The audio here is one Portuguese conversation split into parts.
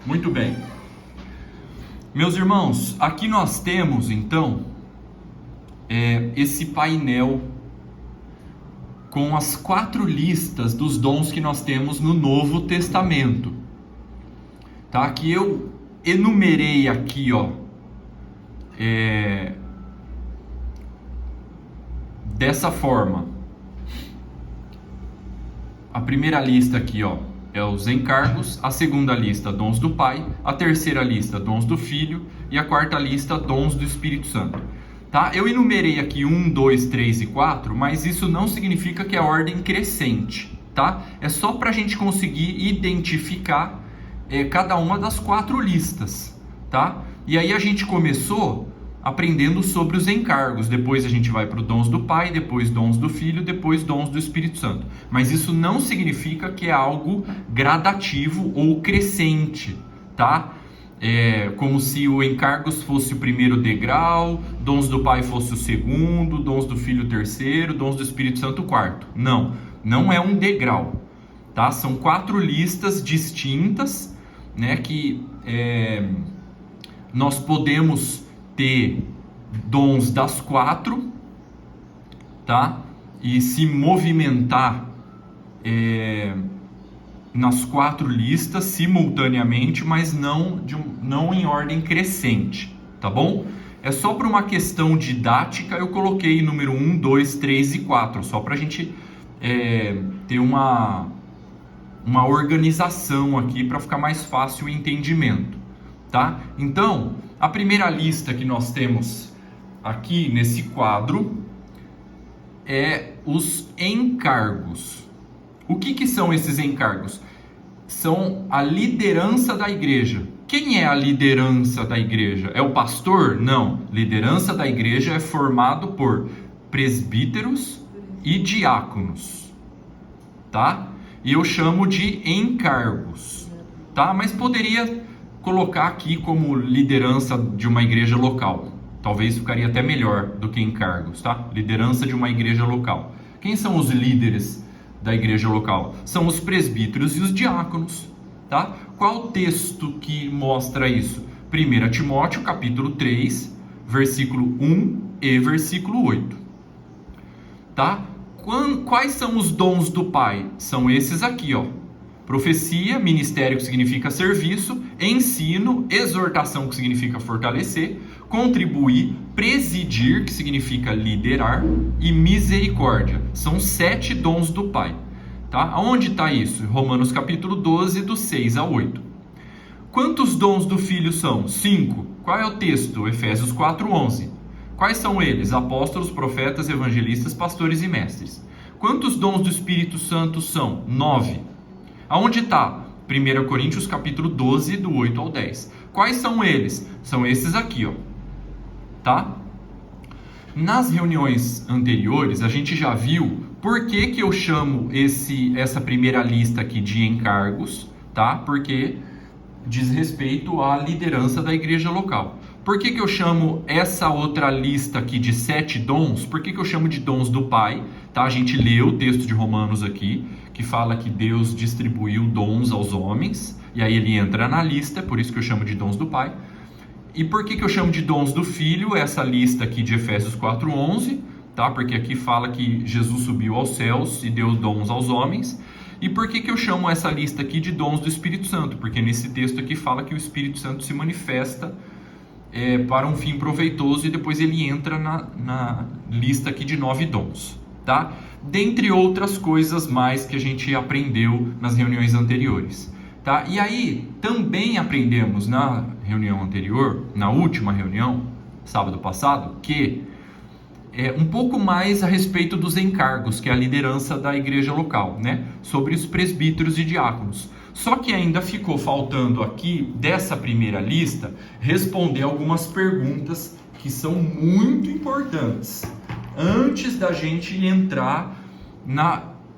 Muito bem. Meus irmãos, aqui nós temos então esse painel com as 4 listas dos dons que nós temos no Novo Testamento, tá? Que eu enumerei aqui, ó, dessa forma. A primeira lista aqui, ó, é os encargos, a segunda lista, dons do Pai, a terceira lista, dons do Filho, e a quarta lista, dons do Espírito Santo. Tá? Eu enumerei aqui 1, 2, 3 e 4, mas isso não significa que é ordem crescente, tá? É só para a gente conseguir identificar cada uma das 4 listas, tá? E aí a gente começou aprendendo sobre os encargos, depois a gente vai para os dons do Pai, depois dons do Filho, depois dons do Espírito Santo. Mas isso não significa que é algo gradativo ou crescente, tá? Como se o encargos fosse o primeiro degrau, dons do Pai fosse o segundo, dons do Filho o terceiro, dons do Espírito Santo o quarto. Não é um degrau, tá? São 4 listas distintas, né? Que nós podemos ter dons das 4, tá? E se movimentar nas 4 listas simultaneamente, mas não em ordem crescente, tá bom? É só por uma questão didática eu coloquei número 1, 2, 3 e 4, só para a gente ter uma organização aqui para ficar mais fácil o entendimento, tá? Então, a primeira lista que nós temos aqui nesse quadro é os encargos. O que são esses encargos? São a liderança da igreja. Quem é a liderança da igreja? É o pastor? Não. Liderança da igreja é formado por presbíteros e diáconos, tá? E eu chamo de encargos, tá? Mas poderia colocar aqui como liderança de uma igreja local. Talvez ficaria até melhor do que encargos, tá? Liderança de uma igreja local. Quem são os líderes da igreja local? São os presbíteros e os diáconos, tá? Qual o texto que mostra isso? 1 Timóteo, capítulo 3, versículo 1 e versículo 8, tá? Quais são os dons do Pai? São esses aqui, ó. Profecia, ministério, que significa serviço, ensino, exortação, que significa fortalecer, contribuir, presidir, que significa liderar, e misericórdia. São 7 dons do Pai, tá? Aonde está isso? Romanos capítulo 12, do 6 ao 8. Quantos dons do Filho são? 5. Qual é o texto? Efésios 4, 11. Quais são eles? Apóstolos, profetas, evangelistas, pastores e mestres. Quantos dons do Espírito Santo são? 9. Aonde está? 1 Coríntios capítulo 12, do 8 ao 10. Quais são eles? São esses aqui, ó. Tá? Nas reuniões anteriores, a gente já viu por que eu chamo essa primeira lista aqui de encargos, tá? Porque diz respeito à liderança da igreja local. Por que eu chamo essa outra lista aqui de 7 dons? Por que eu chamo de dons do Pai? Tá? A gente leu o texto de Romanos aqui, que fala que Deus distribuiu dons aos homens, e aí ele entra na lista, por isso que eu chamo de dons do Pai. E por que eu chamo de dons do Filho? Essa lista aqui de Efésios 4:11, tá? Porque aqui fala que Jesus subiu aos céus e deu dons aos homens. E por que eu chamo essa lista aqui de dons do Espírito Santo? Porque nesse texto aqui fala que o Espírito Santo se manifesta para um fim proveitoso, e depois ele entra na lista aqui de 9 dons, tá? Dentre outras coisas mais que a gente aprendeu nas reuniões anteriores, tá? E aí também aprendemos na reunião anterior, na última reunião, sábado passado, que um pouco mais a respeito dos encargos, que é a liderança da igreja local, né? Sobre os presbíteros e diáconos. Só que ainda ficou faltando aqui, dessa primeira lista, responder algumas perguntas que são muito importantes antes da gente entrar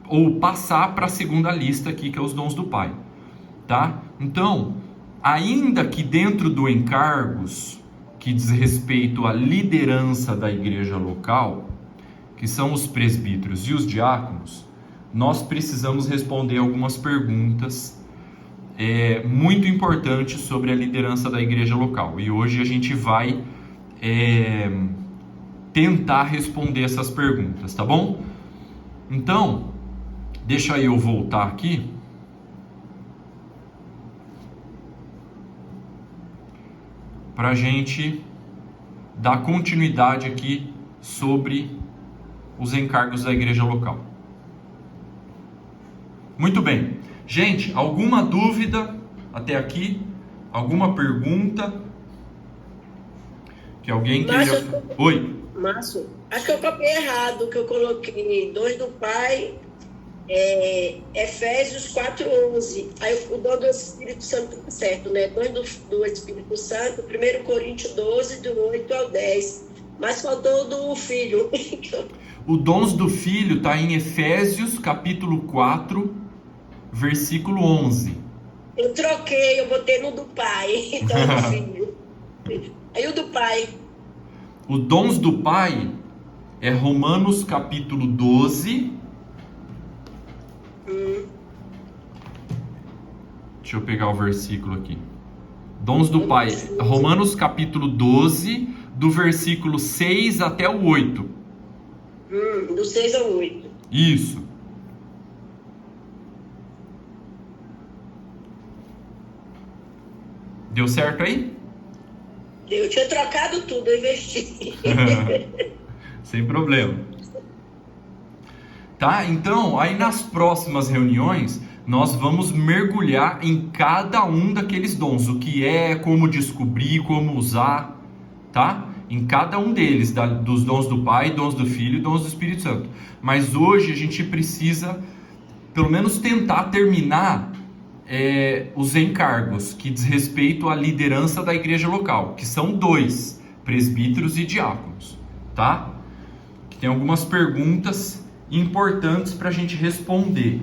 ou passar para a segunda lista aqui, que é os dons do Pai, tá? Então, ainda que dentro do encargos, que diz respeito à liderança da igreja local, que são os presbíteros e os diáconos, nós precisamos responder algumas perguntas muito importantes sobre a liderança da igreja local. E hoje a gente vai tentar responder essas perguntas, tá bom? Então, deixa eu voltar aqui. Para a gente dar continuidade aqui sobre os encargos da igreja local. Muito bem. Gente, alguma dúvida até aqui? Alguma pergunta? Que alguém queira... Oi. Márcio, acho que eu copiei errado, que eu coloquei dons do Pai, Efésios 4:11. Aí o dom do Espírito Santo tá certo, né? Dons do Espírito Santo, 1 Coríntios 12, do 8 ao 10. Mas faltou do Filho. O dons do Filho está em Efésios capítulo 4, versículo 11. Eu troquei, eu botei no do Pai, então do Filho. Aí o do Pai. O dons do Pai é Romanos capítulo 12. Deixa eu pegar o versículo aqui. Dons do Pai, Romanos capítulo 12, do versículo 6 até o 8. Do 6 ao 8. Isso. Deu certo aí? Eu tinha trocado tudo, eu investi. Sem problema. Tá? Então, aí nas próximas reuniões, nós vamos mergulhar em cada um daqueles dons. O que é, como descobrir, como usar, tá? Em cada um deles, dos dons do Pai, dons do Filho e dons do Espírito Santo. Mas hoje a gente precisa, pelo menos, tentar terminar os encargos que diz respeito à liderança da igreja local, que são 2, presbíteros e diáconos, tá? Tem algumas perguntas importantes para a gente responder,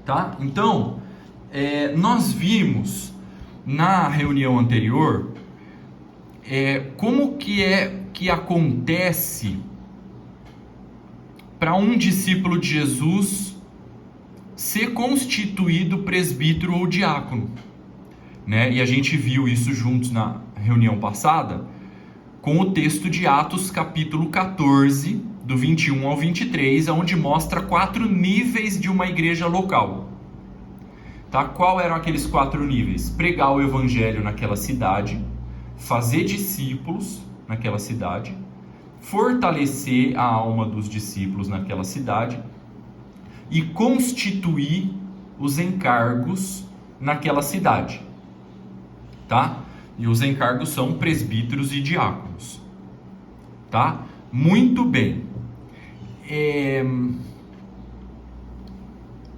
tá? Então, nós vimos na reunião anterior como que acontece para um discípulo de Jesus ser constituído presbítero ou diácono, né? E a gente viu isso juntos na reunião passada com o texto de Atos capítulo 14, do 21 ao 23, onde mostra 4 níveis de uma igreja local. Tá? Qual eram aqueles 4 níveis? Pregar o evangelho naquela cidade, fazer discípulos naquela cidade, fortalecer a alma dos discípulos naquela cidade e constituir os encargos naquela cidade, tá? E os encargos são presbíteros e diáconos, tá? Muito bem.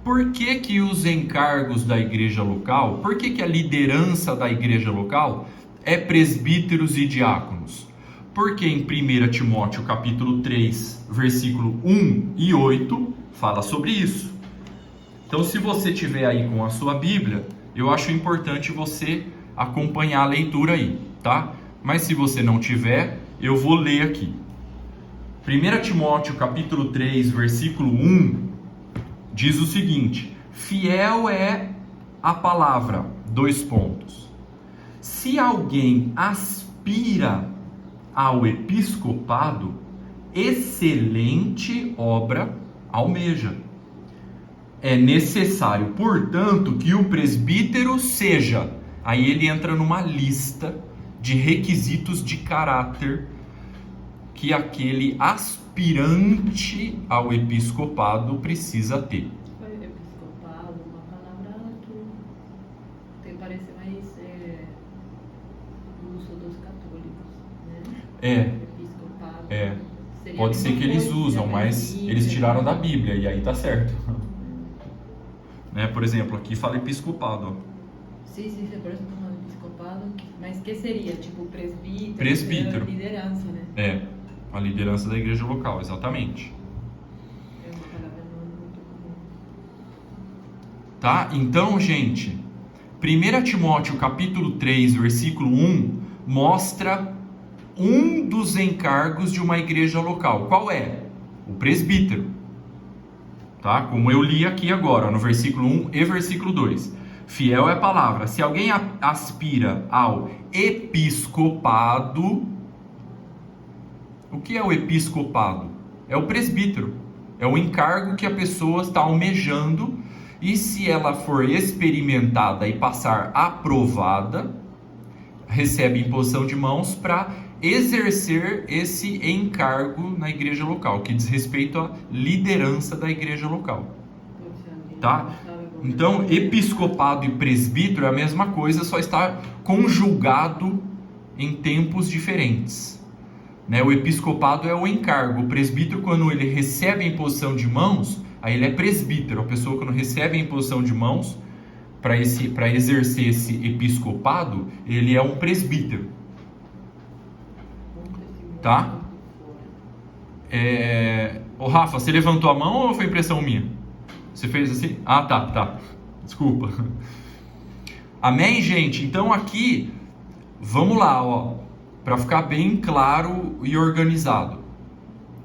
Por que os encargos da igreja local, por que a liderança da igreja local é presbíteros e diáconos? Porque em 1 Timóteo capítulo 3, versículo 1 e 8, fala sobre isso. Então, se você tiver aí com a sua Bíblia, eu acho importante você acompanhar a leitura aí, tá? Mas se você não tiver, eu vou ler aqui. 1 Timóteo capítulo 3, versículo 1, diz o seguinte: fiel é a palavra, : se alguém aspira ao episcopado, excelente obra almeja. É necessário, portanto, que o presbítero seja... Aí ele entra numa lista de requisitos de caráter que aquele aspirante ao episcopado precisa ter. Episcopado, uma palavra que parece mais uso dos católicos, né? Episcopado. Pode ser que eles usam, mas eles tiraram da Bíblia e aí tá certo. Né? Por exemplo, aqui fala episcopado. Sim, por exemplo, episcopado, mas que seria? Tipo presbítero? Presbítero. Liderança, né? A liderança da igreja local, exatamente. É uma palavra muito comum. Tá? Então, gente, 1 Timóteo capítulo 3, versículo 1, mostra um dos encargos de uma igreja local. Qual é? O presbítero. tá? Como eu li aqui agora, no versículo 1 e versículo 2. Fiel é a palavra. Se alguém aspira ao episcopado, o que é o episcopado? É o presbítero. É o encargo que a pessoa está almejando, e se ela for experimentada e passar aprovada, recebe imposição de mãos para exercer esse encargo na igreja local, que diz respeito à liderança da igreja local. Tá? Então, episcopado e presbítero é a mesma coisa, só está conjugado em tempos diferentes. Né? O episcopado é o encargo. O presbítero, quando ele recebe a imposição de mãos, aí ele é presbítero. A pessoa, quando recebe a imposição de mãos para exercer esse episcopado, ele é um presbítero. Tá? Ô Rafa, você levantou a mão ou foi impressão minha? Você fez assim? Ah, tá. Desculpa. Amém, gente? Então aqui, vamos lá, ó, para ficar bem claro e organizado.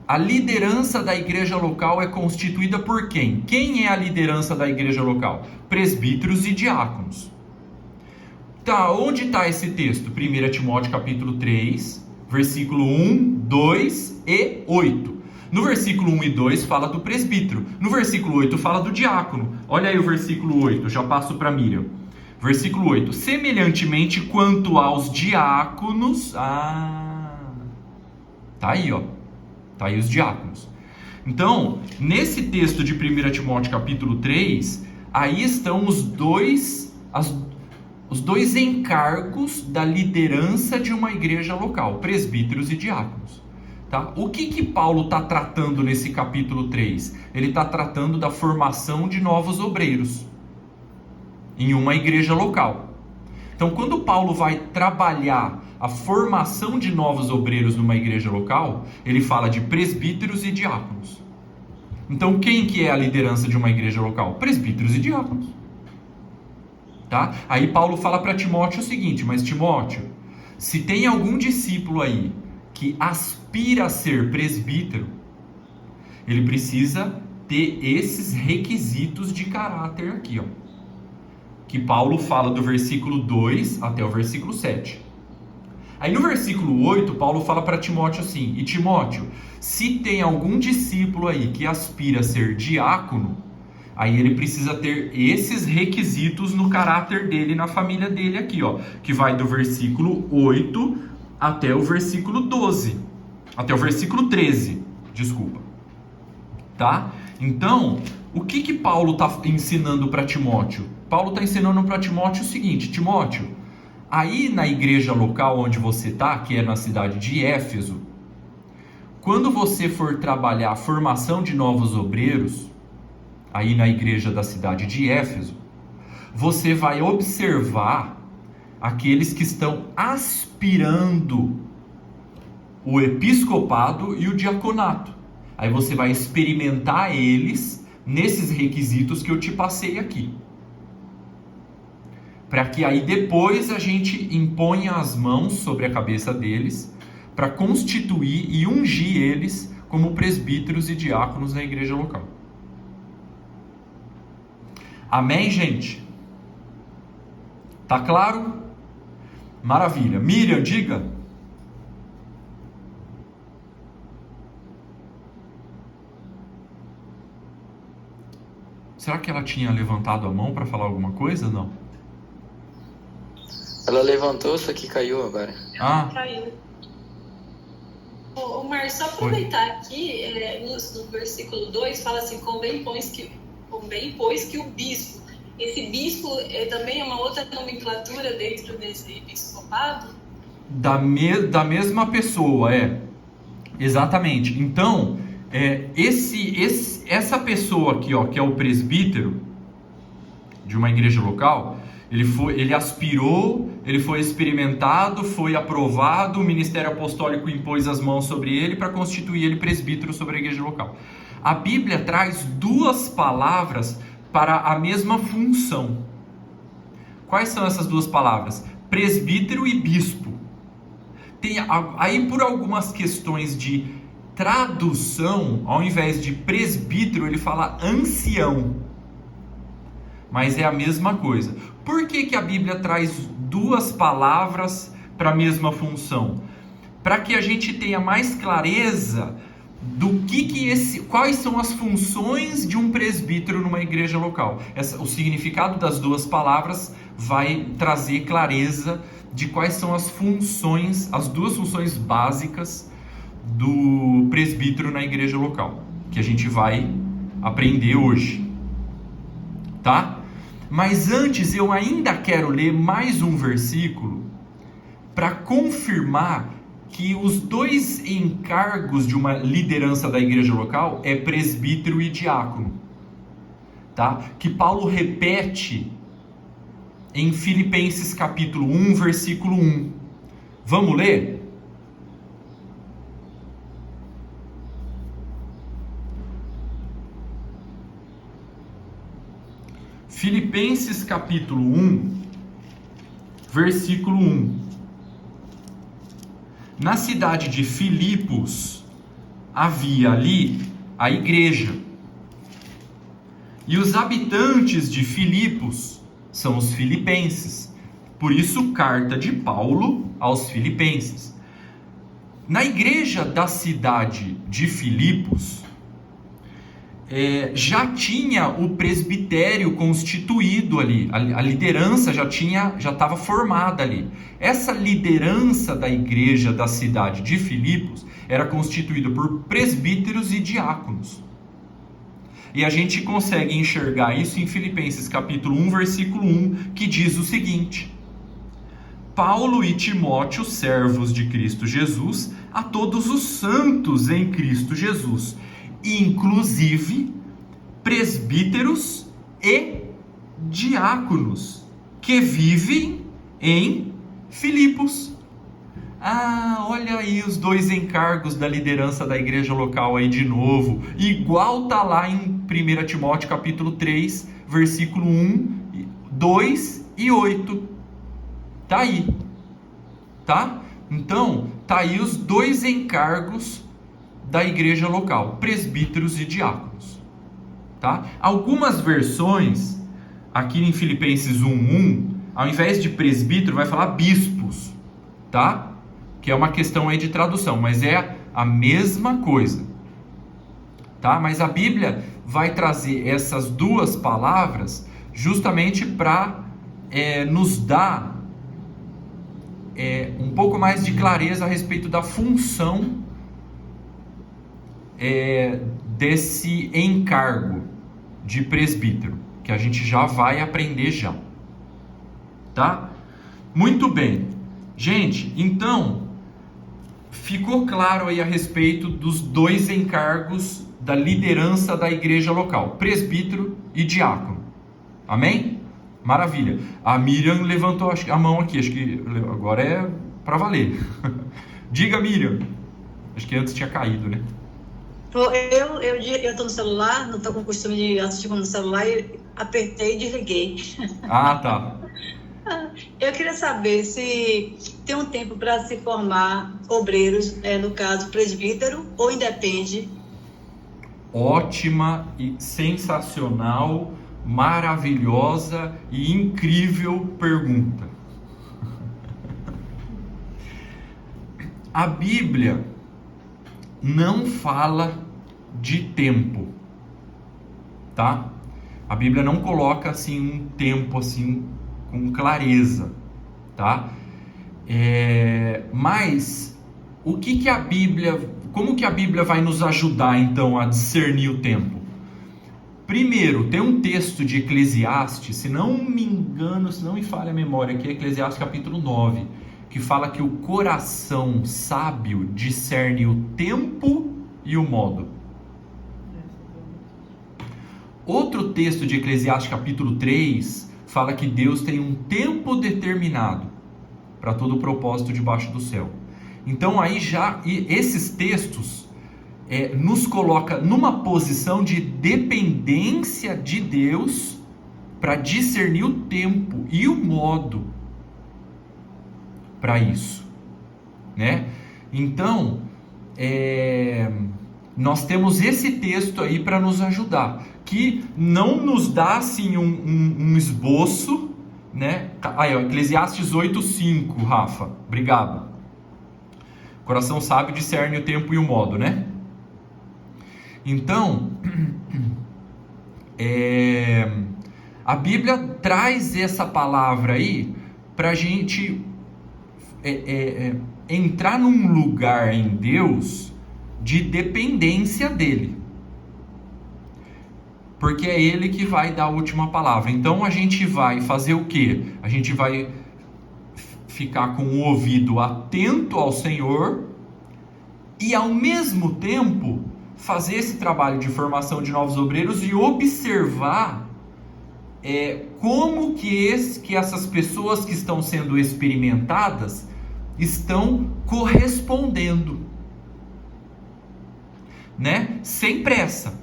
A liderança da igreja local é constituída por quem? Quem é a liderança da igreja local? Presbíteros e diáconos. Tá, onde está esse texto? 1 Timóteo capítulo 3, versículo 1, 2 e 8. No versículo 1 e 2 fala do presbítero. No versículo 8 fala do diácono. Olha aí o versículo 8, já passo para Miriam. Versículo 8. Semelhantemente quanto aos diáconos... tá aí, ó. Tá aí os diáconos. Então, nesse texto de 1 Timóteo capítulo 3, aí estão os dois encargos da liderança de uma igreja local, presbíteros e diáconos. Tá? O que Paulo está tratando nesse capítulo 3? Ele está tratando da formação de novos obreiros em uma igreja local. Então, quando Paulo vai trabalhar a formação de novos obreiros numa igreja local, ele fala de presbíteros e diáconos. Então, quem que é a liderança de uma igreja local? Presbíteros e diáconos. Tá? Aí Paulo fala para Timóteo o seguinte: mas Timóteo, se tem algum discípulo aí que aspira a ser presbítero, ele precisa ter esses requisitos de caráter aqui, ó, que Paulo fala do versículo 2 até o versículo 7. Aí no versículo 8, Paulo fala para Timóteo assim: e Timóteo, se tem algum discípulo aí que aspira a ser diácono, aí ele precisa ter esses requisitos no caráter dele, na família dele aqui, ó, que vai do versículo 8 até o versículo 12, até o versículo 13, desculpa. Tá? Então, o que Paulo está ensinando para Timóteo? Paulo está ensinando para Timóteo o seguinte: Timóteo, aí na igreja local onde você está, que é na cidade de Éfeso, quando você for trabalhar a formação de novos obreiros, aí na igreja da cidade de Éfeso, você vai observar aqueles que estão aspirando o episcopado e o diaconato. Aí você vai experimentar eles nesses requisitos que eu te passei aqui, para que aí depois a gente imponha as mãos sobre a cabeça deles, para constituir e ungir eles como presbíteros e diáconos na igreja local. Amém, gente? Tá claro? Maravilha. Miriam, diga. Será que ela tinha levantado a mão para falar alguma coisa? Não. Ela levantou, só que caiu agora. Caiu. Ô Mar, só aproveitar aqui, no versículo 2, fala assim: convém, pois, que o bispo. Esse bispo também é uma outra nomenclatura dentro desse episcopado? Da mesma pessoa, exatamente. Então, essa pessoa aqui, ó, que é o presbítero de uma igreja local, ele aspirou, ele foi experimentado, foi aprovado, o ministério apostólico impôs as mãos sobre ele para constituir ele presbítero sobre a igreja local. A Bíblia traz duas palavras para a mesma função. Quais são essas duas palavras? Presbítero e bispo. Aí por algumas questões de tradução, ao invés de presbítero, ele fala ancião. Mas é a mesma coisa. Por que que a Bíblia traz duas palavras para a mesma função? Para que a gente tenha mais clareza do quais são as funções de um presbítero numa igreja local. O significado das duas palavras vai trazer clareza de quais são as duas funções básicas do presbítero na igreja local, que a gente vai aprender hoje, tá? Mas antes eu ainda quero ler mais um versículo para confirmar que os dois encargos de uma liderança da igreja local é presbítero e diácono, tá? Que Paulo repete em Filipenses capítulo 1, versículo 1. Vamos ler? Filipenses capítulo 1, versículo 1. Na cidade de Filipos havia ali a igreja. E os habitantes de Filipos são os filipenses. Por isso, carta de Paulo aos filipenses. Na igreja da cidade de Filipos, já tinha o presbitério constituído ali, a liderança já estava formada ali. Essa liderança da igreja da cidade de Filipos era constituída por presbíteros e diáconos. E a gente consegue enxergar isso em Filipenses capítulo 1, versículo 1, que diz o seguinte: Paulo e Timóteo, servos de Cristo Jesus, a todos os santos em Cristo Jesus, inclusive presbíteros e diáconos que vivem em Filipos. Olha aí os dois encargos da liderança da igreja local aí de novo, igual tá lá em 1 Timóteo capítulo 3, versículo 1, 2 e 8. Tá aí, tá? Então, tá aí os dois encargos da igreja local, presbíteros e diáconos, tá? Algumas versões, aqui em Filipenses 1:1, ao invés de presbítero, vai falar bispos, tá? Que é uma questão aí de tradução, mas é a mesma coisa, tá? Mas a Bíblia vai trazer essas duas palavras justamente para nos dar um pouco mais de clareza a respeito da função desse encargo de presbítero, que a gente já vai aprender já, tá? Muito bem, gente, então ficou claro aí a respeito dos dois encargos da liderança da igreja local, presbítero e diácono, amém? Maravilha. A Miriam levantou a mão aqui, acho que agora é para valer. Diga, Miriam. Acho que antes tinha caído, né? Eu tô no celular, não tô com o costume de assistir no celular, e apertei e desliguei. Ah, tá. Eu queria saber se tem um tempo para se formar obreiros, no caso presbítero, ou independe? Ótima e sensacional, maravilhosa e incrível pergunta. A Bíblia não fala de tempo, tá? A Bíblia não coloca assim um tempo assim com clareza, tá? Mas o que a Bíblia, como que a Bíblia vai nos ajudar então a discernir o tempo? Primeiro, tem um texto de Eclesiastes, se não me engano, se não me falha a memória, que é Eclesiastes capítulo 9, que fala que o coração sábio discerne o tempo e o modo. Outro texto de Eclesiastes capítulo 3 fala que Deus tem um tempo determinado para todo o propósito debaixo do céu. Então aí esses textos nos coloca numa posição de dependência de Deus para discernir o tempo e o modo para isso, né? Então, nós temos esse texto aí para nos ajudar, que não nos dá assim um esboço, né? Aí, ó, Eclesiastes 8:5, Rafa, obrigado. Coração sábio discerne o tempo e o modo, né? Então, a Bíblia traz essa palavra aí para a gente entrar num lugar em Deus de dependência dele, porque é ele que vai dar a última palavra. Então a gente vai fazer o quê? A gente vai ficar com o ouvido atento ao Senhor e ao mesmo tempo fazer esse trabalho de formação de novos obreiros e observar como que essas pessoas que estão sendo experimentadas estão correspondendo, né? Sem pressa.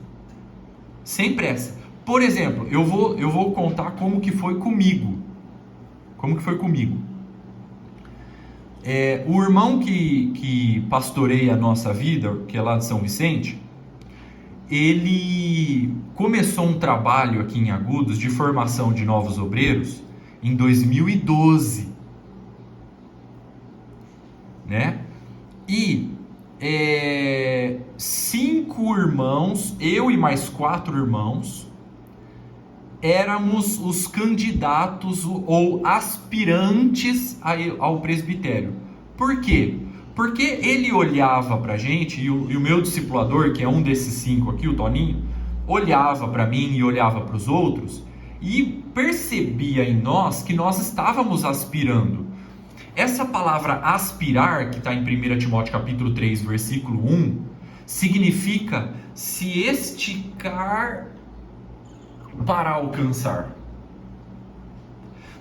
Sem pressa. Por exemplo, eu vou contar como que foi comigo. Como que foi comigo? O irmão que pastoreia a nossa vida, que é lá de São Vicente, ele começou um trabalho aqui em Agudos de formação de novos obreiros em 2012, né? E 5 irmãos, eu e mais 4 irmãos, éramos os candidatos ou aspirantes ao presbitério. Por quê? Porque ele olhava pra gente, e o meu discipulador, que é um desses 5 aqui, o Toninho, olhava para mim e olhava para os outros e percebia em nós que nós estávamos aspirando. Essa palavra aspirar, que está em 1 Timóteo capítulo 3, versículo 1, significa se esticar para alcançar.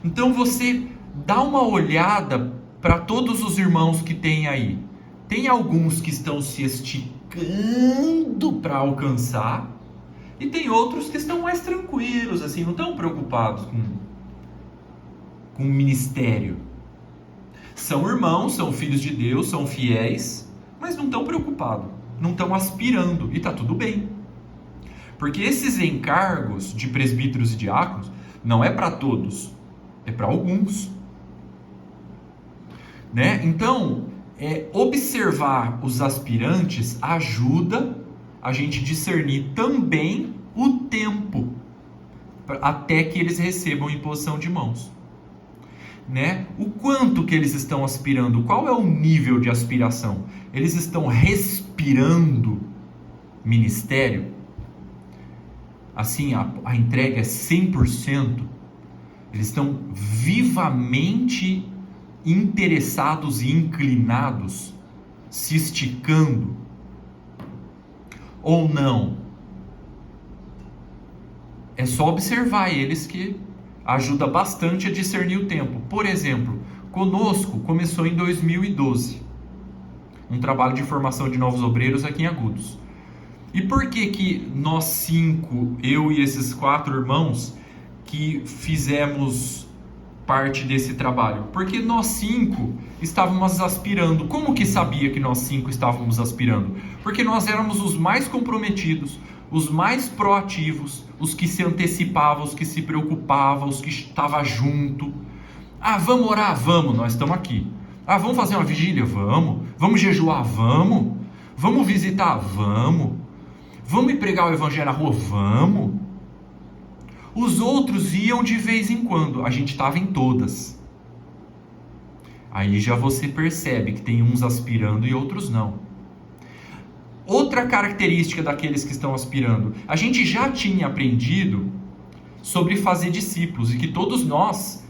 Então você dá uma olhada para todos os irmãos que tem aí. Tem alguns que estão se esticando para alcançar, e tem outros que estão mais tranquilos, assim, não estão preocupados com o ministério. São irmãos, são filhos de Deus, são fiéis, mas não estão preocupados, não estão aspirando, e está tudo bem. Porque esses encargos de presbíteros e diáconos não é para todos, é para alguns, né? Então, observar os aspirantes ajuda a gente discernir também o tempo até que eles recebam imposição de mãos, né? O quanto que eles estão aspirando, qual é o nível de aspiração? Eles estão respirando ministério? Assim, a entrega é 100%? Eles estão vivamente interessados e inclinados, se esticando? Ou não? É só observar eles que ajuda bastante a discernir o tempo. Por exemplo, conosco começou em 2012 um trabalho de formação de novos obreiros aqui em Agudos. E por que nós 5, eu e esses 4 irmãos, que fizemos parte desse trabalho? Porque nós 5 estávamos aspirando. Como que sabia que nós 5 estávamos aspirando? Porque nós éramos os mais comprometidos, os mais proativos, os que se antecipavam, os que se preocupavam, os que estavam junto. Vamos orar? Vamos, nós estamos aqui. Vamos fazer uma vigília? Vamos. Vamos jejuar? Vamos. Vamos visitar? Vamos. Vamos ir pregar o evangelho na rua? Vamos. Os outros iam de vez em quando, a gente estava em todas. Aí já você percebe que tem uns aspirando e outros não. Outra característica daqueles que estão aspirando, a gente já tinha aprendido sobre fazer discípulos, e que todos nós,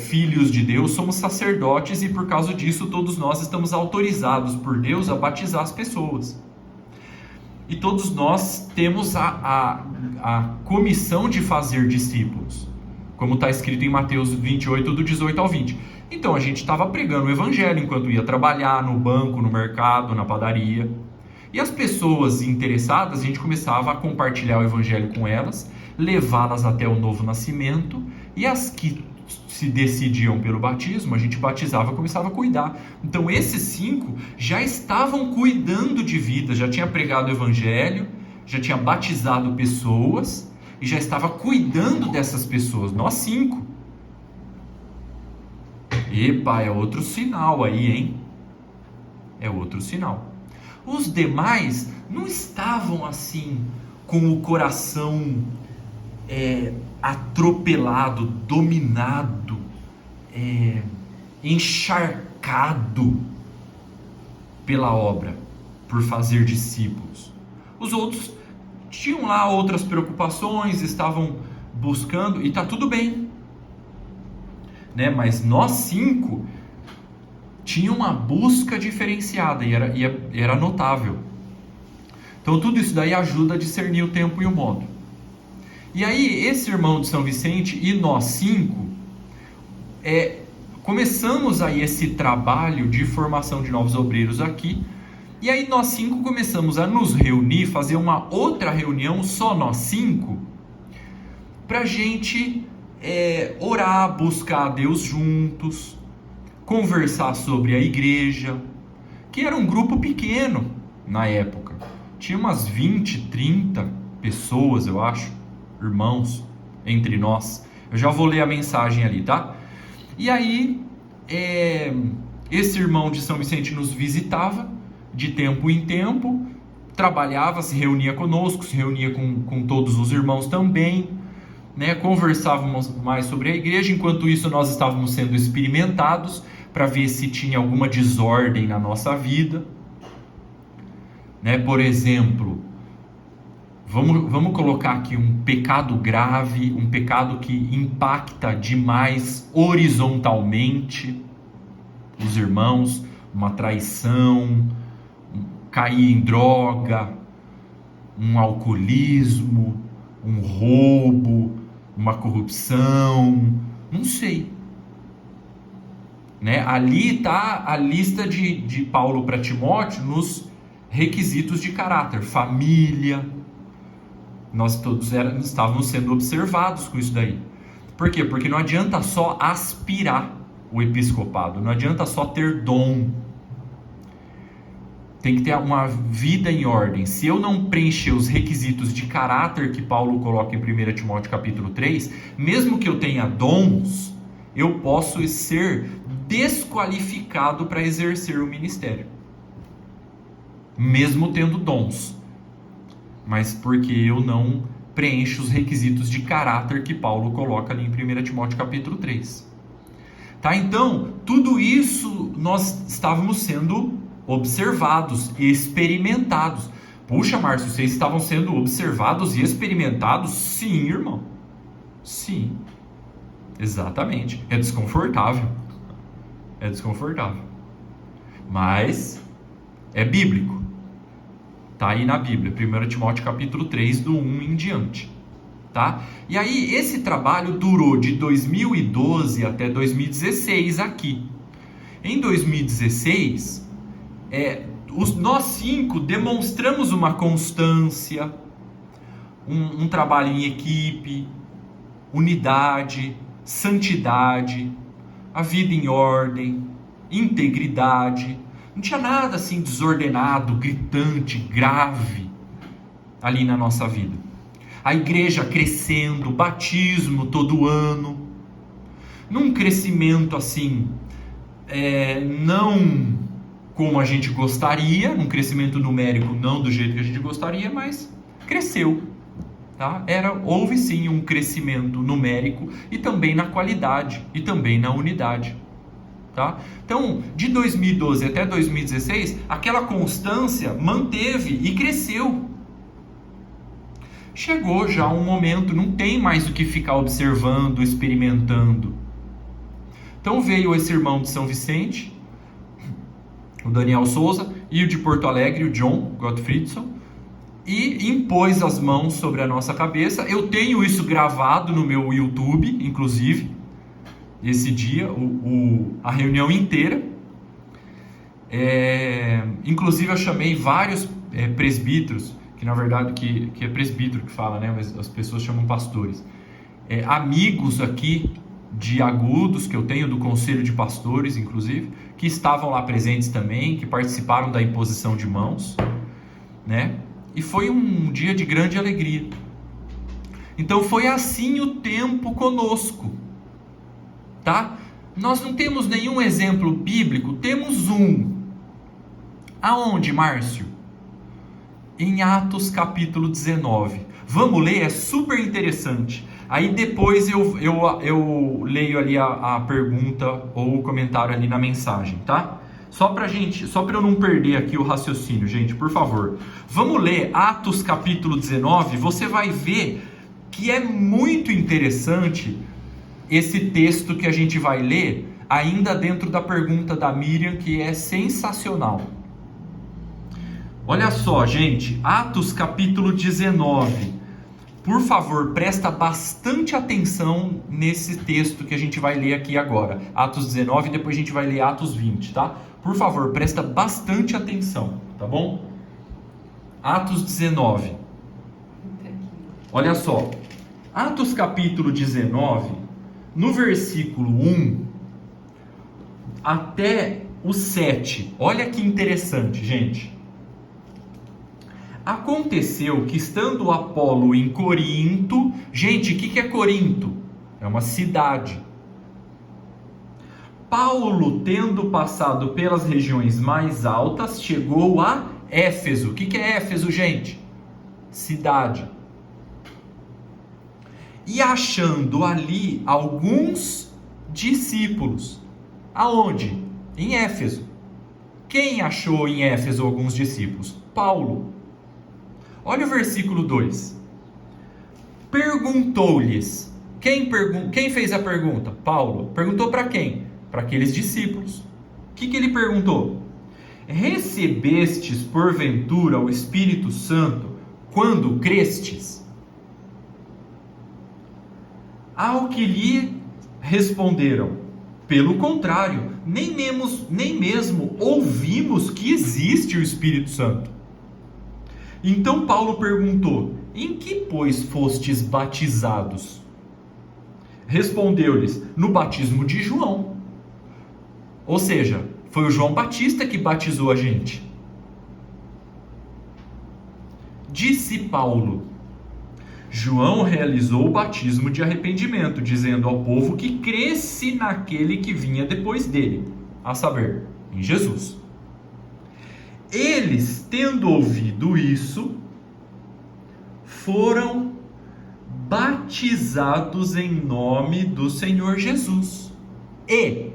filhos de Deus, somos sacerdotes, e por causa disso todos nós estamos autorizados por Deus a batizar as pessoas. E todos nós temos a comissão de fazer discípulos, como está escrito em Mateus 28, do 18 ao 20. Então a gente estava pregando o evangelho enquanto ia trabalhar no banco, no mercado, na padaria. E as pessoas interessadas, a gente começava a compartilhar o evangelho com elas, levá-las até o novo nascimento, e as que se decidiam pelo batismo, a gente batizava e começava a cuidar. Então esses 5 já estavam cuidando de vida, já tinha pregado o evangelho, já tinha batizado pessoas e já estava cuidando dessas pessoas. Nós 5. Epa, é outro sinal aí, hein? É outro sinal. Os demais não estavam assim com o coração atropelado, dominado, encharcado pela obra, por fazer discípulos. Os outros tinham lá outras preocupações, estavam buscando, e está tudo bem, né? Mas nós 5 tinha uma busca diferenciada e era notável. Então tudo isso daí ajuda a discernir o tempo e o modo. E aí esse irmão de São Vicente e nós 5 começamos aí esse trabalho de formação de novos obreiros aqui. E aí nós 5 começamos a nos reunir, fazer uma outra reunião, só nós 5, pra gente orar, buscar a Deus juntos, conversar sobre a igreja, que era um grupo pequeno na época. Tinha umas 20, 30 pessoas, eu acho, irmãos, entre nós. Eu já vou ler a mensagem ali, tá? E aí, esse irmão de São Vicente nos visitava de tempo em tempo, trabalhava, se reunia conosco, se reunia com todos os irmãos também, né? Conversávamos mais sobre a igreja. Enquanto isso nós estávamos sendo experimentados para ver se tinha alguma desordem na nossa vida, né? Por exemplo, vamos colocar aqui um pecado grave, um pecado que impacta demais horizontalmente os irmãos, uma traição, cair em droga, um alcoolismo, um roubo, uma corrupção, não sei, né? Ali está a lista de Paulo para Timóteo nos requisitos de caráter, família. Nós todos estávamos sendo observados com isso daí. Por quê? Porque não adianta só aspirar o episcopado, não adianta só ter dom. Tem que ter uma vida em ordem. Se eu não preencher os requisitos de caráter que Paulo coloca em 1 Timóteo capítulo 3, mesmo que eu tenha dons, eu posso ser desqualificado para exercer o ministério. Mesmo tendo dons. Mas porque eu não preencho os requisitos de caráter que Paulo coloca ali em 1 Timóteo capítulo 3. Tá? Então, tudo isso nós estávamos sendo observados e experimentados. Puxa, Márcio, vocês estavam sendo observados e experimentados? Sim, irmão. Sim. Exatamente. É desconfortável. É desconfortável. Mas é bíblico. Está aí na Bíblia, 1 Timóteo capítulo 3, do 1 em diante. Tá? E aí, esse trabalho durou de 2012 até 2016 aqui. Em 2016, nós 5 demonstramos uma constância, um trabalho em equipe, unidade, santidade, a vida em ordem, integridade. Não tinha nada assim desordenado, gritante, grave ali na nossa vida. A igreja crescendo, batismo todo ano, num crescimento assim, não como a gente gostaria, num crescimento numérico não do jeito que a gente gostaria, mas cresceu. Tá? Houve sim um crescimento numérico e também na qualidade e também na unidade. Tá? Então, de 2012 até 2016, aquela constância manteve e cresceu. Chegou já um momento, não tem mais o que ficar observando, experimentando. Então veio esse irmão de São Vicente, o Daniel Souza, e o de Porto Alegre, o John Gottfriedson, e impôs as mãos sobre a nossa cabeça. Eu tenho isso gravado no meu YouTube, inclusive, esse dia, a reunião inteira. Inclusive eu chamei vários presbíteros, que na verdade que é presbítero que fala, né? Mas as pessoas chamam pastores. Amigos aqui de Agudos que eu tenho, do Conselho de Pastores, inclusive, que estavam lá presentes também, que participaram da imposição de mãos, né? E foi um dia de grande alegria. Então foi assim o tempo conosco, tá? Nós não temos nenhum exemplo bíblico, temos um. Aonde, Márcio? Em Atos capítulo 19. Vamos ler, é super interessante. Aí depois eu leio ali a pergunta ou o comentário ali na mensagem, tá? Só para eu não perder aqui o raciocínio, gente, por favor. Vamos ler Atos capítulo 19, você vai ver que é muito interessante esse texto que a gente vai ler, ainda dentro da pergunta da Miriam, que é sensacional. Olha só, gente, Atos capítulo 19. Por favor, presta bastante atenção nesse texto que a gente vai ler aqui agora. Atos 19 e depois a gente vai ler Atos 20, tá? Por favor, presta bastante atenção, tá bom? Atos 19. Olha só. Atos capítulo 19, no versículo 1 até o 7. Olha que interessante, gente. Aconteceu que, estando Apolo em Corinto... Gente, o que é Corinto? É uma cidade. Paulo, tendo passado pelas regiões mais altas, chegou a Éfeso. O que é Éfeso, gente? Cidade. E achando ali alguns discípulos. Aonde? Em Éfeso. Quem achou em Éfeso alguns discípulos? Paulo. Olha o versículo 2. Perguntou-lhes. Quem fez a pergunta? Paulo. Perguntou para quem? Para aqueles discípulos. O que ele perguntou? Recebestes porventura o Espírito Santo quando crestes? Ao que lhe responderam: pelo contrário, nem mesmo ouvimos que existe o Espírito Santo. Então Paulo perguntou: em que, pois, fostes batizados? Respondeu-lhes: no batismo de João. Ou seja, foi o João Batista que batizou a gente. Disse Paulo: João realizou o batismo de arrependimento, dizendo ao povo que cresce naquele que vinha depois dele, a saber, em Jesus. Eles, tendo ouvido isso, foram batizados em nome do Senhor Jesus. E,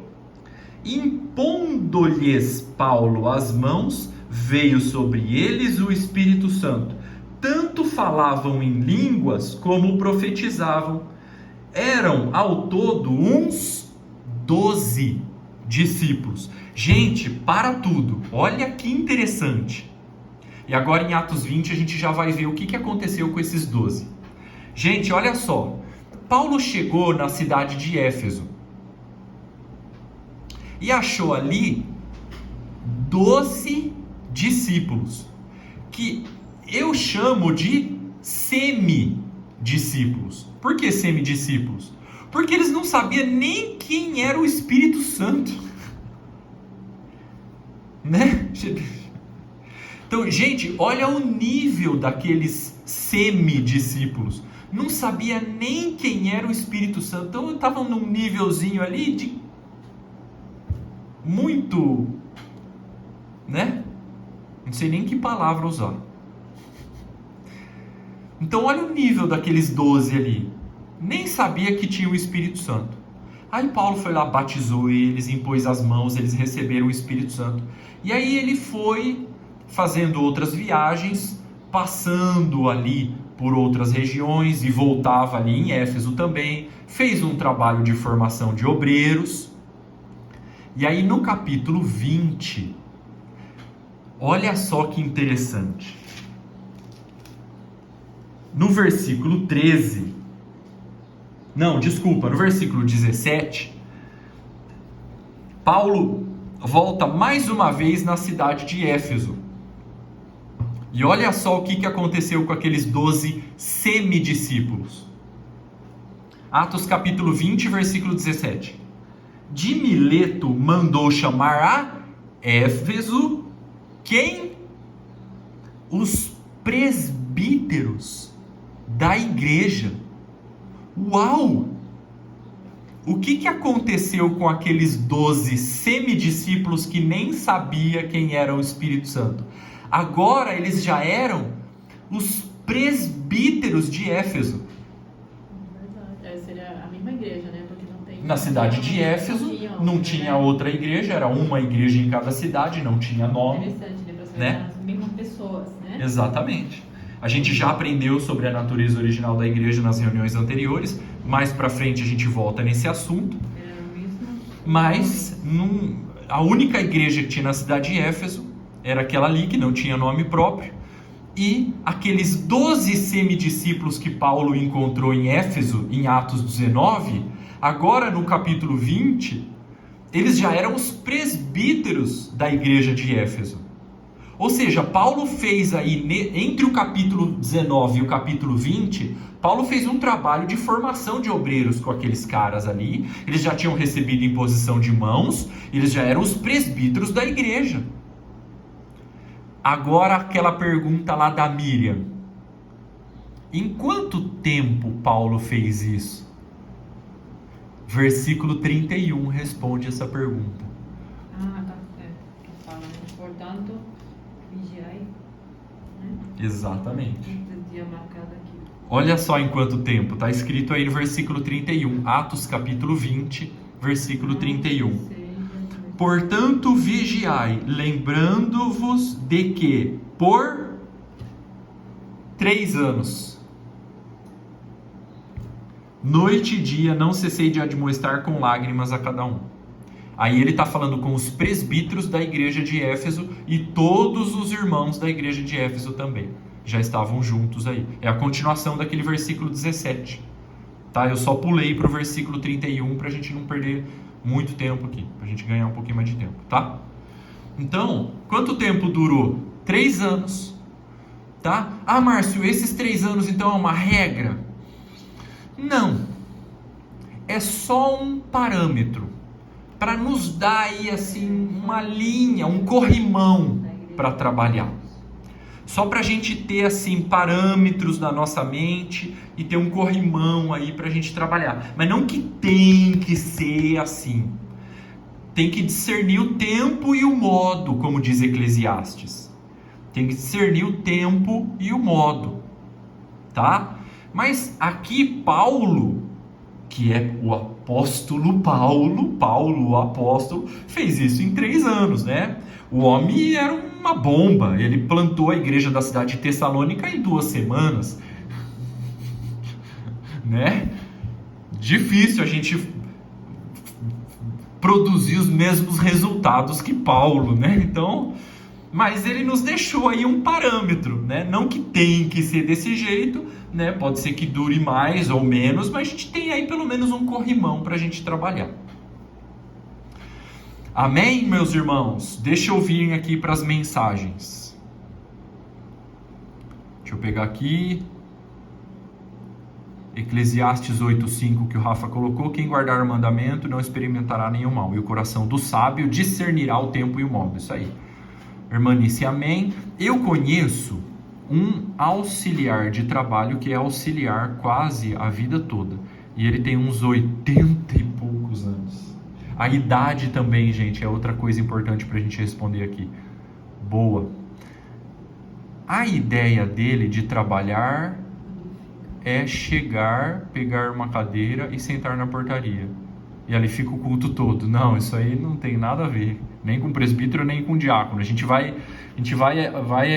impondo-lhes Paulo as mãos, veio sobre eles o Espírito Santo. Tanto falavam em línguas como profetizavam. Eram ao todo uns 12 discípulos. Gente, para tudo. Olha que interessante. E agora em Atos 20 a gente já vai ver o que aconteceu com esses 12. Gente, olha só. Paulo chegou na cidade de Éfeso e achou ali 12 discípulos, que eu chamo de semi-discípulos. Por que semi-discípulos? Porque eles não sabiam nem quem era o Espírito Santo. Né? Então, gente, olha o nível daqueles semi-discípulos. Não sabia nem quem era o Espírito Santo. Então, estavam num nívelzinho ali de muito, né? Não sei nem que palavra usar. Então, olha o nível daqueles 12 ali. Nem sabia que tinha o Espírito Santo. Aí Paulo foi lá, batizou eles, impôs as mãos, eles receberam o Espírito Santo. E aí ele foi fazendo outras viagens, passando ali por outras regiões e voltava ali em Éfeso também. Fez um trabalho de formação de obreiros. E aí no capítulo 20, olha só que interessante. No versículo 13, no versículo 17, Paulo volta mais uma vez na cidade de Éfeso. E olha só o que aconteceu com aqueles 12 semidiscípulos. Atos capítulo 20, versículo 17. De Mileto mandou chamar a Éfeso quem? Os presbíteros da igreja. Uau! O que aconteceu com aqueles 12 semidiscípulos que nem sabia quem era o Espírito Santo? Agora eles já eram os presbíteros de Éfeso. Verdade. Seria a mesma igreja, né? Porque não tem... Na cidade de Éfeso não tinha outra igreja, era uma igreja em cada cidade, não tinha nome. Interessante, né? Pra saber Né? as mesmas pessoas, né? Exatamente. A gente já aprendeu sobre a natureza original da igreja nas reuniões anteriores. Mais pra frente a gente volta nesse assunto. É o mesmo... Mas a única igreja que tinha na cidade de Éfeso era aquela ali, que não tinha nome próprio. E aqueles 12 semidiscípulos que Paulo encontrou em Éfeso, em Atos 19, agora no capítulo 20, eles já eram os presbíteros da igreja de Éfeso. Ou seja, Paulo fez aí, entre o capítulo 19 e o capítulo 20, Paulo fez um trabalho de formação de obreiros com aqueles caras ali. Eles já tinham recebido imposição de mãos, eles já eram os presbíteros da igreja. Agora aquela pergunta lá da Miriam. Em quanto tempo Paulo fez isso? Versículo 31 responde essa pergunta. Ah, tá. Que fala, né? Portanto, vigiai, né? Exatamente. O dia marcado aqui. Olha só em quanto tempo. Está escrito aí no versículo 31. Atos capítulo 20, versículo 31. Portanto, vigiai, lembrando-vos de que por 3 anos, noite e dia, não cessei de admoestar com lágrimas a cada um. Aí ele está falando com os presbíteros da igreja de Éfeso e todos os irmãos da igreja de Éfeso também. Já estavam juntos aí. É a continuação daquele versículo 17. Tá? Eu só pulei para o versículo 31 para a gente não perder muito tempo aqui, para a gente ganhar um pouquinho mais de tempo, tá? Então, quanto tempo durou? 3 anos, tá? Ah, Márcio, esses 3 anos então é uma regra? Não, é só um parâmetro para nos dar aí assim uma linha, um corrimão para trabalhar. Só para a gente ter assim parâmetros na nossa mente e ter um corrimão aí para a gente trabalhar. Mas não que tem que ser assim. Tem que discernir o tempo e o modo, como diz Eclesiastes. Tem que discernir o tempo e o modo, tá? Mas aqui Paulo, que é o apóstolo Paulo o apóstolo, fez isso em 3 anos, né? O homem era uma bomba, ele plantou a igreja da cidade de Tessalônica em 2 semanas, né? Difícil a gente produzir os mesmos resultados que Paulo, né? Então, mas ele nos deixou aí um parâmetro, né? Não que tem que ser desse jeito, né? Pode ser que dure mais ou menos, mas a gente tem aí pelo menos um corrimão para a gente trabalhar. Amém, meus irmãos? Deixa eu vir aqui para as mensagens. Deixa eu pegar aqui. Eclesiastes 8:5 que o Rafa colocou. Quem guardar o mandamento não experimentará nenhum mal. E o coração do sábio discernirá o tempo e o modo. Isso aí. Irmanice, amém. Eu conheço um auxiliar de trabalho que é auxiliar quase a vida toda. E ele tem uns 80 e poucos anos. A idade também, gente, é outra coisa importante para a gente responder aqui. Boa. A ideia dele de trabalhar é chegar, pegar uma cadeira e sentar na portaria. E ali fica o culto todo. Não, isso aí não tem nada a ver. Nem com presbítero, nem com diácono. A gente vai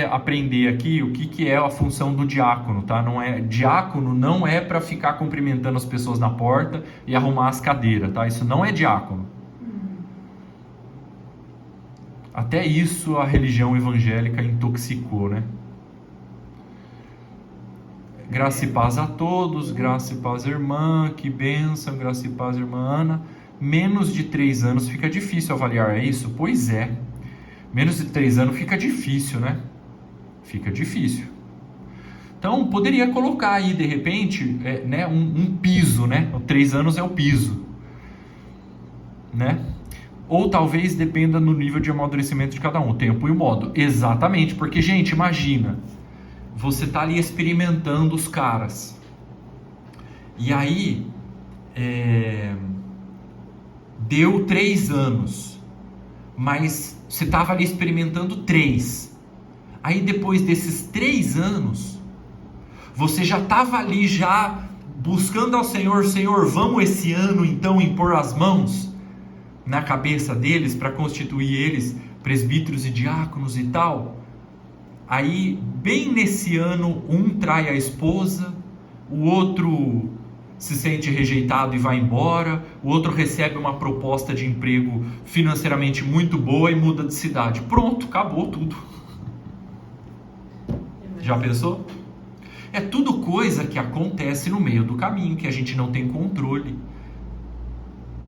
aprender aqui o que é a função do diácono, tá? Diácono não é para ficar cumprimentando as pessoas na porta e arrumar as cadeiras, tá? Isso não é diácono. Até isso a religião evangélica intoxicou, né? Graça e paz a todos, graça e paz, irmã, que bênção, graça e paz, irmã Ana. Menos de 3 anos fica difícil avaliar, é isso? Pois é. Menos de 3 anos fica difícil, né? Fica difícil. Então, poderia colocar aí, de repente, né, um piso, né? 3 anos é o piso, né? Ou talvez dependa no nível de amadurecimento de cada um, o tempo e o modo. Exatamente, porque, gente, imagina, você tá ali experimentando os caras. E aí, deu 3 anos, mas você tava ali experimentando 3. Aí depois desses 3 anos, você já estava ali já buscando ao Senhor, Senhor, vamos esse ano então impor as mãos na cabeça deles para constituir eles presbíteros e diáconos e tal. Aí, bem nesse ano, um trai a esposa, o outro se sente rejeitado e vai embora, o outro recebe uma proposta de emprego financeiramente muito boa e muda de cidade. Pronto, acabou tudo. Já pensou? É tudo coisa que acontece no meio do caminho, que a gente não tem controle.